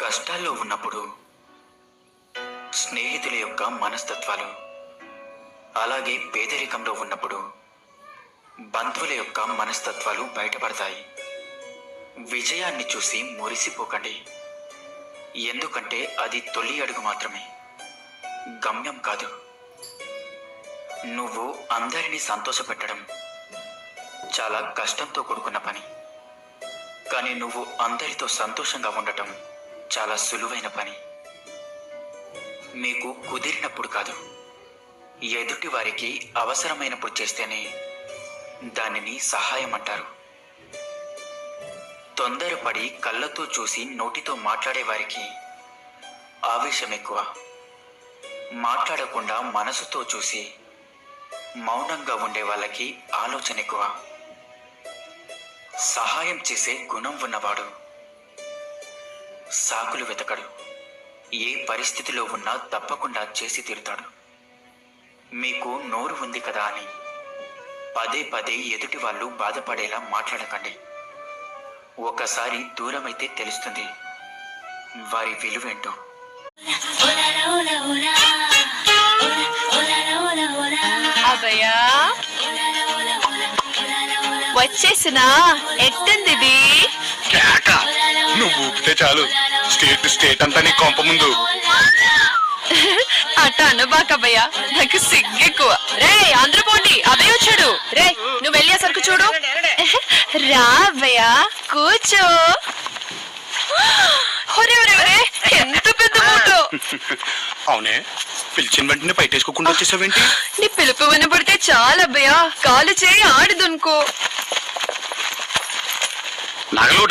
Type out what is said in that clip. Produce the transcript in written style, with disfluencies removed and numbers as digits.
కష్టాల్లో ఉన్నప్పుడు స్నేహితుల యొక్క మనస్తత్వాలు, అలాగే పేదరికంలో ఉన్నప్పుడు బంధువుల యొక్క మనస్తత్వాలు బయటపడతాయి. విజయాన్ని చూసి మురిసిపోకండి, ఎందుకంటే అది తొలి అడుగు మాత్రమే, గమ్యం కాదు. నువ్వు అందరినీ సంతోషపెట్టడం చాలా కష్టంతో కూడుకున్న పని, కానీ నువ్వు అందరితో సంతోషంగా ఉండటం చాలా సులువైన పని. మీకు కుదిరినప్పుడు కాదు, ఎదుటి వారికి అవసరమైనప్పుడు చేస్తేనే దానిని సహాయం అంటారు. తొందరపడి కళ్ళతో చూసి నోటితో మాట్లాడే వారికి ఆవేశం ఎక్కువ. మాట్లాడకుండా మనసుతో చూసి మౌనంగా ఉండే వాళ్ళకి ఆలోచన ఎక్కువ. సహాయం చేసే గుణం ఉన్నవాడు సాకులు వెతకడు, ఏ పరిస్థితిలో ఉన్నా తప్పకుండా చేసి తీరుతాడు. మీకు నోరు ఉంది కదా అని పదే పదే ఎదుటి వాళ్ళు బాధపడేలా మాట్లాడకండి. ఒకసారి దూరమైతే తెలుస్తుంది వారి విలువేంటో. అబ్బయ్యా వచ్చేసినా, ఎట్టుంది ఇది? నువ్వు ఊపితే చాలు స్టేట్ అంతా నీ కొంప ముందు. అట్ట అనబాకబ్బయ్యా, నాకు సిగ్గెక్కువ. రే అందరూ పోండి, అబ్బాయి వచ్చాడు. రే నువ్వు వెళ్ళి సరుకు చూడు. రా అబ్బయ్యా, కూర్చో. ఎంత పెద్ద మూటో. అవునే, పిలిచిన వెంటనే బయటేసుకోకుండా వచ్చేసావేంటి? నీ పిలుపు వినపడితే చాలా అబ్బయ్యా, కాలు చేయి ఆడదనుకో. నగలు